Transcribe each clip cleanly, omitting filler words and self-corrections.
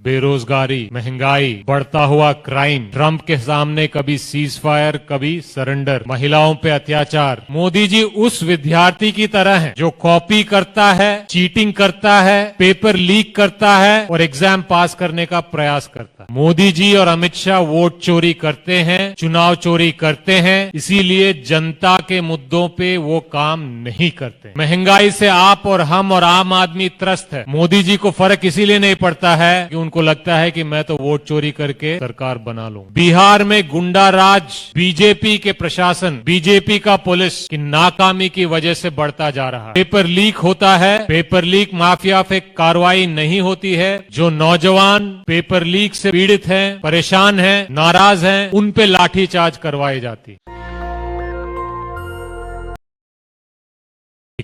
बेरोजगारी, महंगाई, बढ़ता हुआ क्राइम, ट्रंप के सामने कभी सीज फायर, कभी सरेंडर, महिलाओं पे अत्याचार। मोदी जी उस विद्यार्थी की तरह हैं जो कॉपी करता है, चीटिंग करता है, पेपर लीक करता है और एग्जाम पास करने का प्रयास करता है। मोदी जी और अमित शाह वोट चोरी करते हैं, चुनाव चोरी करते हैं, इसीलिए जनता के मुद्दों पे वो काम नहीं करते। महंगाई से आप और हम और आम आदमी त्रस्त है। मोदी जी को फर्क इसीलिए नहीं पड़ता है कि उनको लगता है कि मैं तो वोट चोरी करके सरकार बना लूं। बिहार में गुंडा राज, बीजेपी के प्रशासन, बीजेपी का पुलिस की नाकामी की वजह से बढ़ता जा रहा है। पेपर लीक होता है, पेपर लीक माफिया पे कार्रवाई नहीं होती है। जो नौजवान पेपर लीक से पीड़ित हैं, परेशान हैं, नाराज हैं, उन पे लाठीचार्ज करवाई जाती।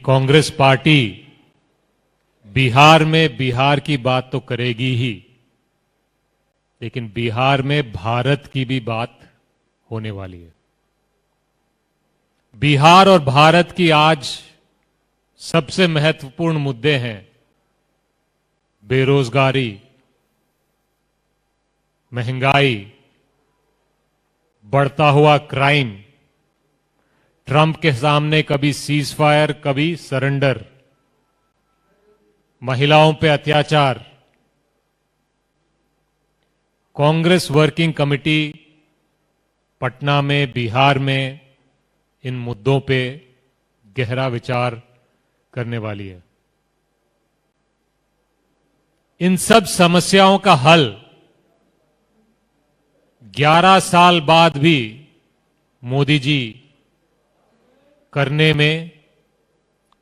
कांग्रेस पार्टी बिहार में बिहार की बात तो करेगी ही, लेकिन बिहार में भारत की भी बात होने वाली है। बिहार और भारत की आज सबसे महत्वपूर्ण मुद्दे हैं बेरोजगारी, महंगाई, बढ़ता हुआ क्राइम, ट्रंप के सामने कभी सीज फायर, कभी सरेंडर, महिलाओं पे अत्याचार। कांग्रेस वर्किंग कमेटी पटना में, बिहार में इन मुद्दों पे गहरा विचार करने वाली है। इन सब समस्याओं का हल 11 साल बाद भी मोदी जी करने में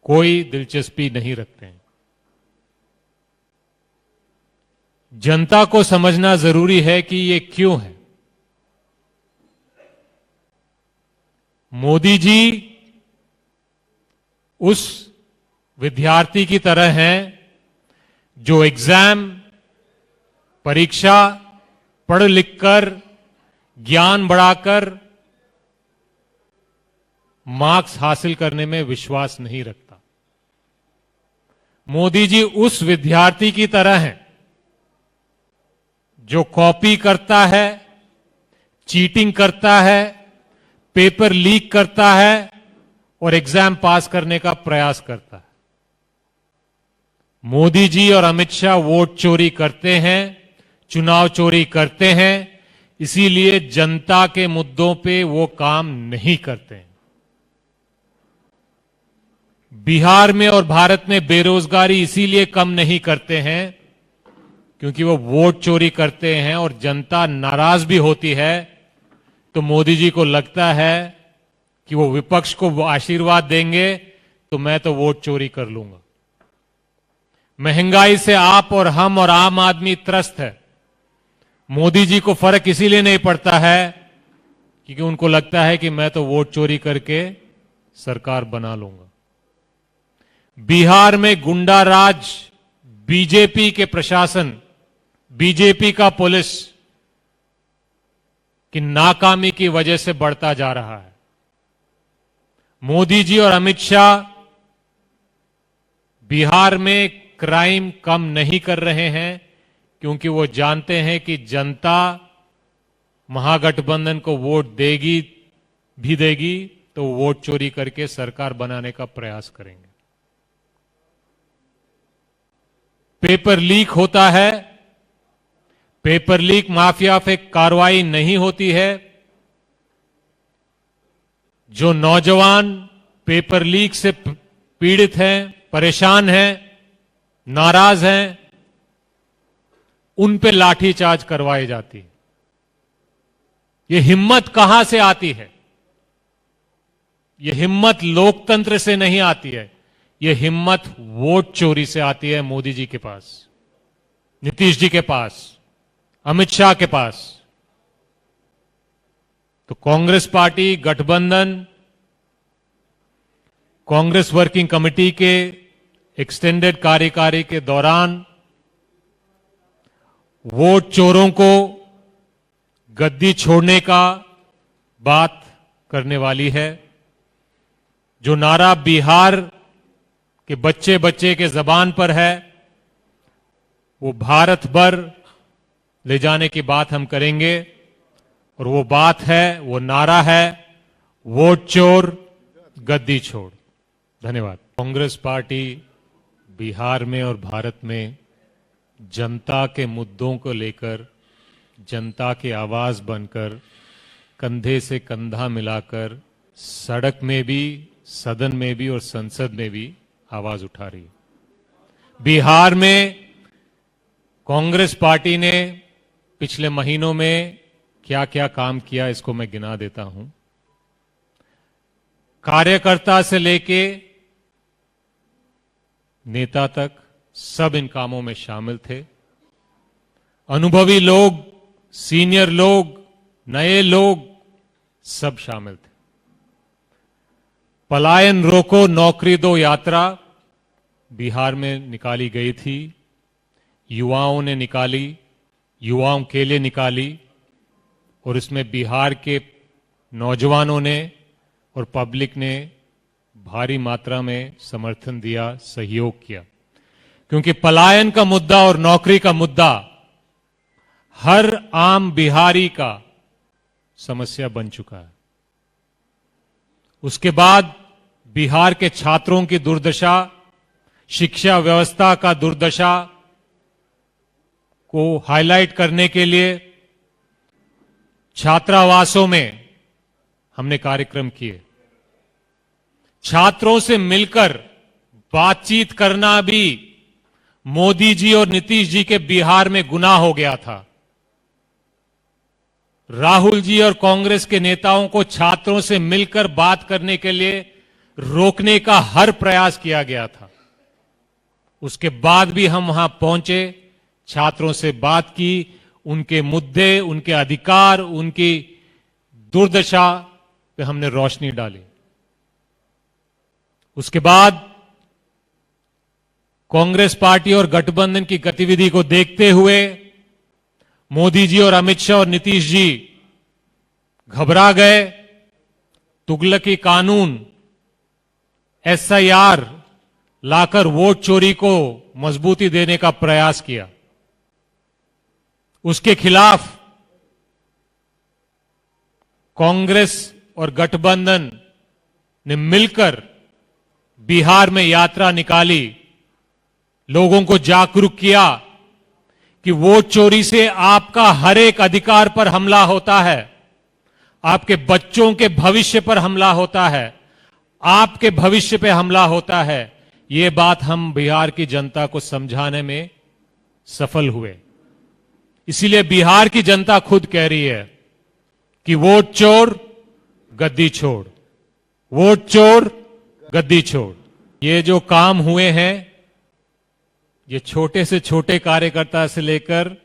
कोई दिलचस्पी नहीं रखते हैं। जनता को समझना जरूरी है कि ये क्यों है। मोदी जी उस विद्यार्थी की तरह हैं जो एग्जाम, परीक्षा पढ़ लिखकर, ज्ञान बढ़ाकर मार्क्स हासिल करने में विश्वास नहीं रखता। मोदी जी उस विद्यार्थी की तरह हैं जो कॉपी करता है, चीटिंग करता है, पेपर लीक करता है और एग्जाम पास करने का प्रयास करता है। मोदी जी और अमित शाह वोट चोरी करते हैं, चुनाव चोरी करते हैं, इसीलिए जनता के मुद्दों पे वो काम नहीं करते हैं। बिहार में और भारत में बेरोजगारी इसीलिए कम नहीं करते हैं क्योंकि वो वोट चोरी करते हैं और जनता नाराज भी होती है, तो मोदी जी को लगता है कि वो विपक्ष को आशीर्वाद देंगे तो मैं तो वोट चोरी कर लूंगा। महंगाई से आप और हम और आम आदमी त्रस्त है। मोदी जी को फर्क इसीलिए नहीं पड़ता है क्योंकि उनको लगता है कि मैं तो वोट चोरी करके सरकार बना लूंगा। बिहार में गुंडा राज, बीजेपी के प्रशासन, बीजेपी का पुलिस की नाकामी की वजह से बढ़ता जा रहा है। मोदी जी और अमित शाह बिहार में क्राइम कम नहीं कर रहे हैं क्योंकि वो जानते हैं कि जनता महागठबंधन को वोट देगी भी देगी तो वोट चोरी करके सरकार बनाने का प्रयास करेंगे। पेपर लीक होता है, पेपर लीक माफिया पे कार्रवाई नहीं होती है। जो नौजवान पेपर लीक से पीड़ित हैं, परेशान हैं, नाराज हैं, उन पे लाठीचार्ज करवाई जाती है। ये हिम्मत कहां से आती है? ये हिम्मत लोकतंत्र से नहीं आती है, ये हिम्मत वोट चोरी से आती है। मोदी जी के पास, नीतीश जी के पास, अमित शाह के पास। तो कांग्रेस पार्टी गठबंधन, कांग्रेस वर्किंग कमेटी के एक्सटेंडेड कार्यकारी के दौरान वोट चोरों को गद्दी छोड़ने का बात करने वाली है। जो नारा बिहार के बच्चे बच्चे के जबान पर है, वो भारत भर ले जाने की बात हम करेंगे। और वो बात है, वो नारा है, वोट चोर गद्दी छोड़। धन्यवाद। कांग्रेस पार्टी बिहार में और भारत में जनता के मुद्दों को लेकर, जनता की आवाज बनकर, कंधे से कंधा मिलाकर सड़क में भी, सदन में भी और संसद में भी आवाज उठा रही है। बिहार में कांग्रेस पार्टी ने पिछले महीनों में क्या क्या काम किया, इसको मैं गिना देता हूं। कार्यकर्ता से लेके नेता तक सब इन कामों में शामिल थे। अनुभवी लोग, सीनियर लोग, नए लोग सब शामिल थे। पलायन रोको नौकरी दो यात्रा बिहार में निकाली गई थी। युवाओं ने निकाली, युवाओं के लिए निकाली, और इसमें बिहार के नौजवानों ने और पब्लिक ने भारी मात्रा में समर्थन दिया, सहयोग किया। क्योंकि पलायन का मुद्दा और नौकरी का मुद्दा हर आम बिहारी का समस्या बन चुका है। उसके बाद बिहार के छात्रों की दुर्दशा, शिक्षा व्यवस्था का दुर्दशा को हाईलाइट करने के लिए छात्रावासों में हमने कार्यक्रम किए। छात्रों से मिलकर बातचीत करना भी मोदी जी और नीतीश जी के बिहार में गुनाह हो गया था। राहुल जी और कांग्रेस के नेताओं को छात्रों से मिलकर बात करने के लिए रोकने का हर प्रयास किया गया था। उसके बाद भी हम वहां पहुंचे, छात्रों से बात की, उनके मुद्दे, उनके अधिकार, उनकी दुर्दशा पे हमने रोशनी डाली। उसके बाद कांग्रेस पार्टी और गठबंधन की गतिविधि को देखते हुए मोदी जी और अमित शाह और नीतीश जी घबरा गए। तुगलकी कानून, एसआईआर लाकर वोट चोरी को मजबूती देने का प्रयास किया। उसके खिलाफ कांग्रेस और गठबंधन ने मिलकर बिहार में यात्रा निकाली, लोगों को जागरूक किया कि वोट चोरी से आपका हर एक अधिकार पर हमला होता है, आपके बच्चों के भविष्य पर हमला होता है, आपके भविष्य पे हमला होता है। ये बात हम बिहार की जनता को समझाने में सफल हुए। इसीलिए बिहार की जनता खुद कह रही है कि वोट चोर गद्दी छोड़, वोट चोर गद्दी छोड़। ये जो काम हुए हैं, ये छोटे से छोटे कार्यकर्ता से लेकर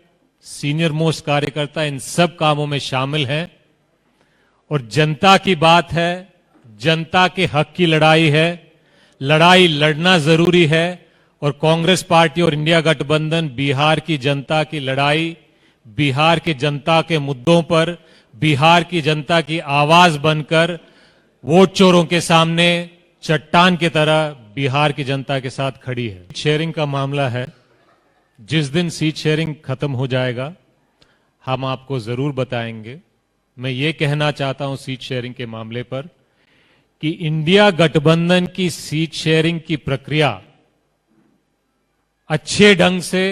सीनियर मोस्ट कार्यकर्ता इन सब कामों में शामिल हैं। और जनता की बात है, जनता के हक की लड़ाई है, लड़ाई लड़ना जरूरी है। और कांग्रेस पार्टी और इंडिया गठबंधन बिहार की जनता की लड़ाई, बिहार की जनता के मुद्दों पर बिहार की जनता की आवाज बनकर वोट चोरों के सामने चट्टान की तरह बिहार की जनता के साथ खड़ी है। शेयरिंग का मामला है, जिस दिन सीट शेयरिंग खत्म हो जाएगा हम आपको जरूर बताएंगे। मैं ये कहना चाहता हूं सीट शेयरिंग के मामले पर कि इंडिया गठबंधन की सीट शेयरिंग की प्रक्रिया अच्छे ढंग से,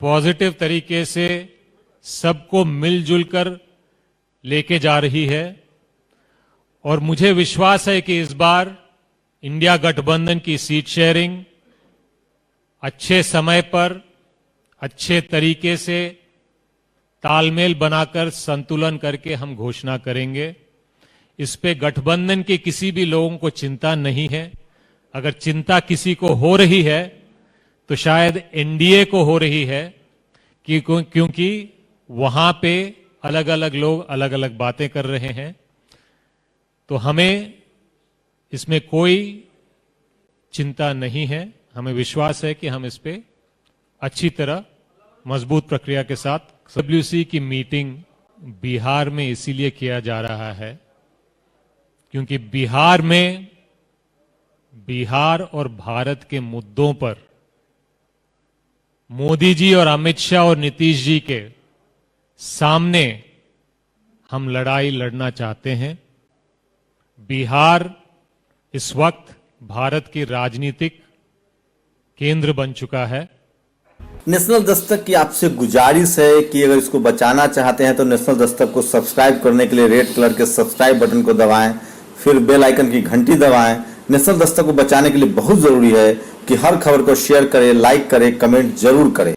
पॉजिटिव तरीके से सबको मिलजुल कर लेके जा रही है। और मुझे विश्वास है कि इस बार इंडिया गठबंधन की सीट शेयरिंग अच्छे समय पर, अच्छे तरीके से तालमेल बनाकर, संतुलन करके हम घोषणा करेंगे। इस पे गठबंधन के किसी भी लोगों को चिंता नहीं है। अगर चिंता किसी को हो रही है तो शायद एनडीए को हो रही है, क्योंकि वहां पे अलग अलग लोग अलग अलग बातें कर रहे हैं। तो हमें इसमें कोई चिंता नहीं है। हमें विश्वास है कि हम इस पे अच्छी तरह मजबूत प्रक्रिया के साथ। डब्ल्यूसी की मीटिंग बिहार में इसीलिए किया जा रहा है क्योंकि बिहार में, बिहार और भारत के मुद्दों पर मोदी जी और अमित शाह और नीतीश जी के सामने हम लड़ाई लड़ना चाहते हैं। बिहार इस वक्त भारत की राजनीतिक केंद्र बन चुका है। नेशनल दस्तक की आपसे गुजारिश है कि अगर इसको बचाना चाहते हैं तो नेशनल दस्तक को सब्सक्राइब करने के लिए रेड कलर के सब्सक्राइब बटन को दबाएं, फिर बेल आइकन की घंटी दबाएं। नेशनल दस्तक को बचाने के लिए बहुत जरूरी है कि हर खबर को शेयर करें, लाइक करें, कमेंट जरूर करें।